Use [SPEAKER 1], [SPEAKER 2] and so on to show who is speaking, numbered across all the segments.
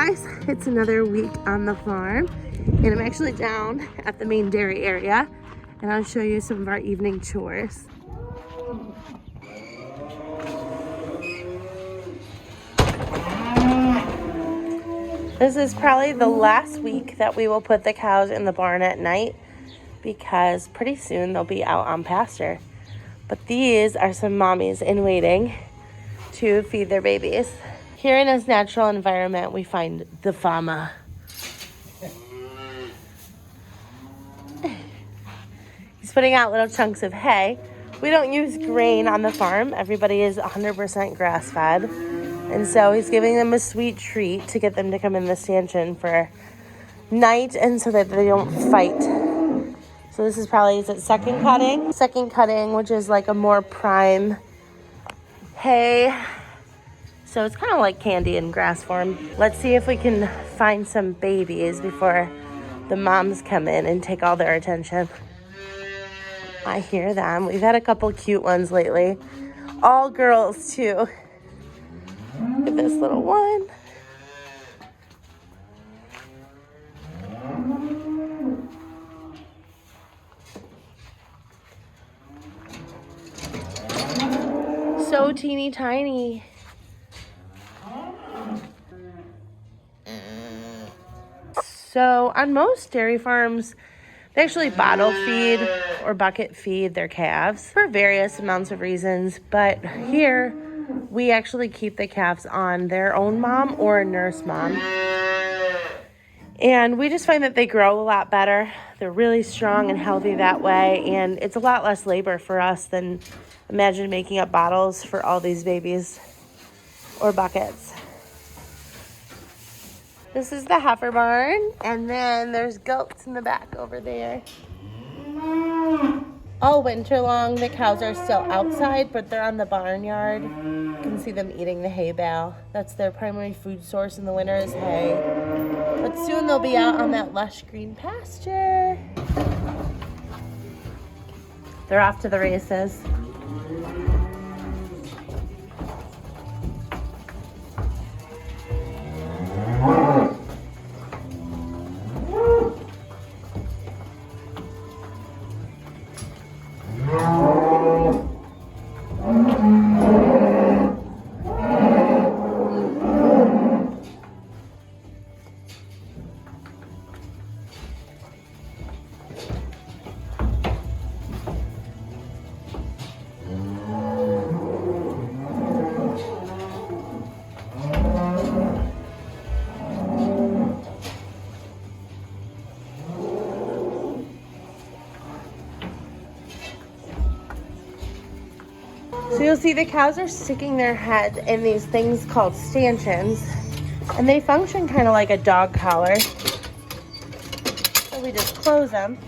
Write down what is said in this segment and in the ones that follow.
[SPEAKER 1] guys, it's another week on the farm, and I'm actually down at the main dairy area, and I'll show you some of our evening chores. This is probably the last week that we will put the cows in the barn at night because pretty soon they'll be out on pasture. But these are some mommies in waiting to feed their babies. Here in this natural environment, we find the farmer. He's putting out little chunks of hay. We don't use grain on the farm. Everybody is 100% grass-fed. And so he's giving them a sweet treat to get them to come in the stanchion for night and so that they don't fight. So this is probably, is it second cutting? Second cutting, which is like a more prime hay. So it's kind of like candy in grass form. Let's see if we can find some babies before the moms come in and take all their attention. I hear them. We've had a couple cute ones lately. All girls too. Look at this little one. So teeny tiny. So on most dairy farms, they actually bottle feed or bucket feed their calves for various amounts of reasons. But here, we actually keep the calves on their own mom or a nurse mom. And we just find that they grow a lot better. They're really strong and healthy that way. And it's a lot less labor for us than imagine making up bottles for all these babies or buckets. This is the heifer barn, and then there's goats in the back over there. All winter long, the cows are still outside, but they're on the barnyard. You can see them eating the hay bale. That's their primary food source in the winter is hay. But soon they'll be out on that lush green pasture. They're off to the races. So you'll see the cows are sticking their head in these things called stanchions, and they function kind of like a dog collar. So we just close them.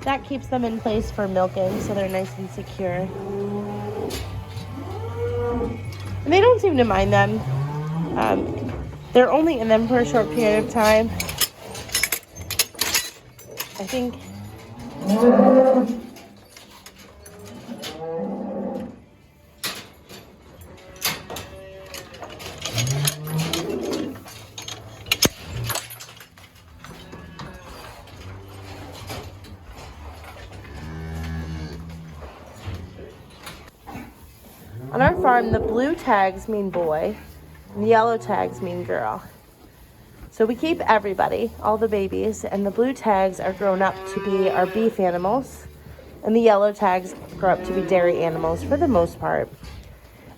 [SPEAKER 1] That keeps them in place for milking, so they're nice and secure. And they don't seem to mind them. They're only in them for a short period of time. I think. On our farm, the blue tags mean boy, and the yellow tags mean girl. So we keep everybody, all the babies, and the blue tags are grown up to be our beef animals, and the yellow tags grow up to be dairy animals for the most part.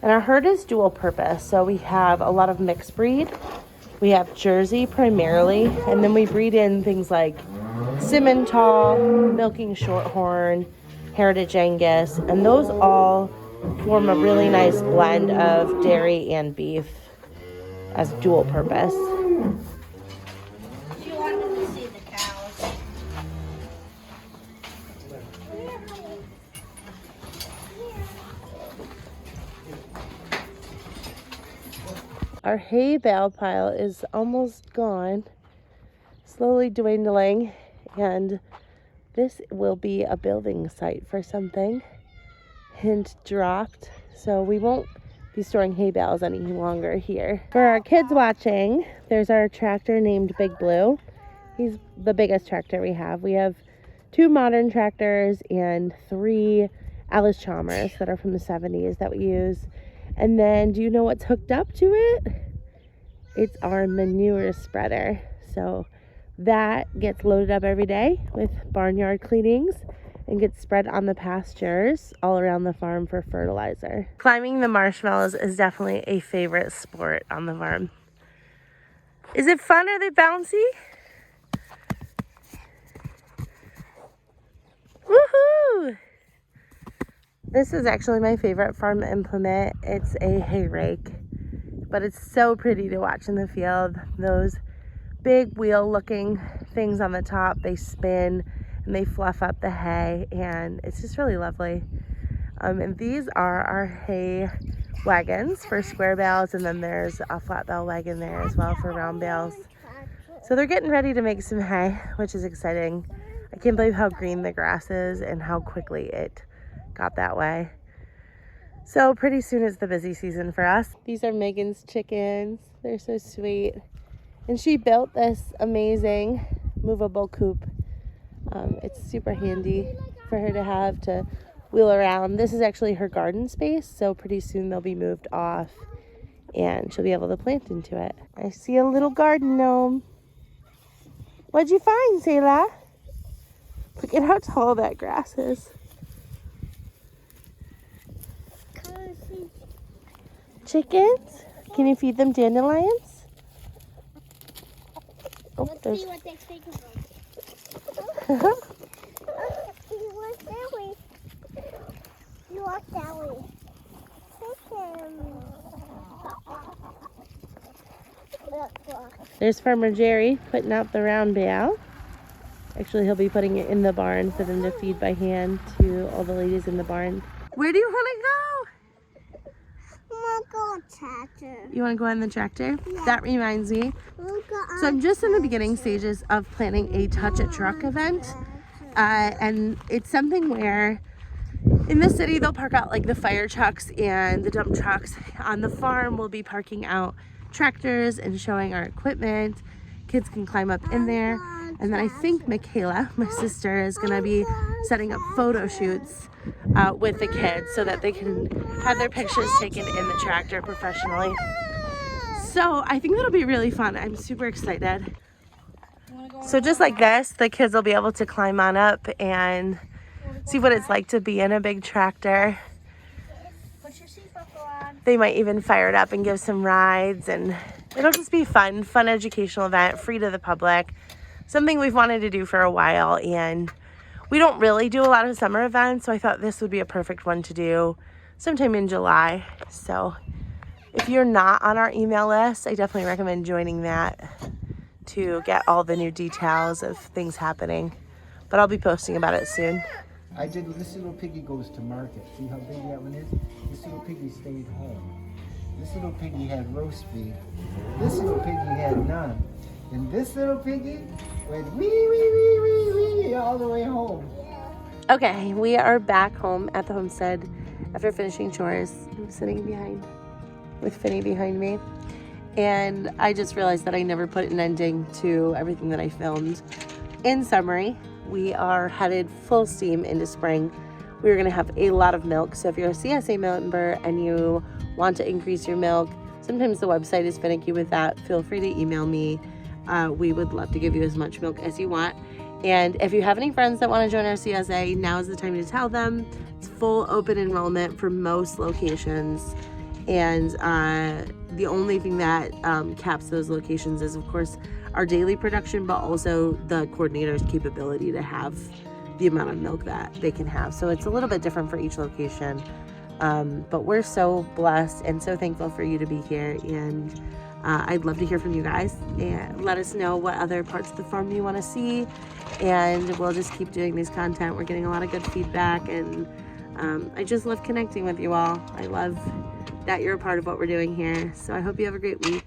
[SPEAKER 1] And our herd is dual purpose, so we have a lot of mixed breed. We have Jersey primarily, and then we breed in things like Simmental, Milking Shorthorn, Heritage Angus, and those all form a really nice blend of dairy and beef as dual purpose.
[SPEAKER 2] She wanted to see the cows.
[SPEAKER 1] Our hay bale pile is almost gone, slowly dwindling, and this will be a building site for something. Hint dropped. So we won't be storing hay bales any longer here. For our kids watching, there's our tractor named Big Blue. He's the biggest tractor we have. We have 2 modern tractors and 3 Alice Chalmers that are from the 70s that we use. And then, do you know what's hooked up to it? It's our manure spreader. So that gets loaded up every day with barnyard cleanings and gets spread on the pastures all around the farm for fertilizer. Climbing the marshmallows is definitely a favorite sport on the farm. Is it fun? Are they bouncy? Woohoo! This is actually my favorite farm implement. It's a hay rake, but it's so pretty to watch in the field. Those big wheel looking things on the top, they spin and they fluff up the hay, and it's just really lovely. And these are our hay wagons for square bales, and then there's a flat bale wagon there as well for round bales. So they're getting ready to make some hay, which is exciting. I can't believe how green the grass is and how quickly it got that way. So pretty soon it's the busy season for us. These are Megan's chickens. They're so sweet. And she built this amazing movable coop. It's super handy for her to have to wheel around. This is actually her garden space, so pretty soon they'll be moved off and she'll be able to plant into it. I see a little garden gnome. What'd you find, Selah? Look at how tall that grass is. Chickens? Can you feed them dandelions? Oh,
[SPEAKER 2] Let's see what they think of them. You walk that way. You walk that way.
[SPEAKER 1] There's Farmer Jerry putting out the round bale. Actually, he'll be putting it in the barn for them to feed by hand to all the ladies in the barn. Where do you want to go?
[SPEAKER 2] I want to go on tractor.
[SPEAKER 1] You want to go on the tractor?
[SPEAKER 2] Yeah.
[SPEAKER 1] That reminds me. So I'm just in the beginning stages of planning a Touch a Truck event. And it's something where in the city they'll park out like the fire trucks and the dump trucks. On the farm we'll be parking out tractors and showing our equipment. Kids can climb up in there. And then I think Michaela, my sister, is going to be setting up photo shoots with the kids so that they can have their pictures taken in the tractor professionally. So I think that'll be really fun. I'm super excited. So just like this, the kids will be able to climb on up and see what it's like to be in a big tractor.
[SPEAKER 2] Put your seatbelt on.
[SPEAKER 1] They might even fire it up and give some rides, and it'll just be fun educational event, free to the public. Something we've wanted to do for a while, and we don't really do a lot of summer events, so I thought this would be a perfect one to do sometime in July. So if you're not on our email list, I definitely recommend joining that to get all the new details of things happening. But I'll be posting about it soon.
[SPEAKER 3] I did This Little Piggy Goes to Market. See how big that one is? This little piggy stayed home. This little piggy had roast beef. This little piggy had none. And this little piggy went wee, wee, wee, wee, wee all the way home.
[SPEAKER 1] Okay, we are back home at the homestead after finishing chores. I'm sitting behind with Finny behind me. And I just realized that I never put an ending to everything that I filmed. In summary, we are headed full steam into spring. We're going to have a lot of milk. So if you're a CSA member and you want to increase your milk, sometimes the website is finicky with that. Feel free to email me. We would love to give you as much milk as you want. And if you have any friends that want to join our CSA, now is the time to tell them. It's full open enrollment for most locations. And the only thing that caps those locations is, of course, our daily production, but also the coordinator's capability to have the amount of milk that they can have. So it's a little bit different for each location. But we're so blessed and so thankful for you to be here. And I'd love to hear from you guys and let us know what other parts of the farm you want to see. And we'll just keep doing this content. We're getting a lot of good feedback, and I just love connecting with you all. I love that you're a part of what we're doing here. So I hope you have a great week.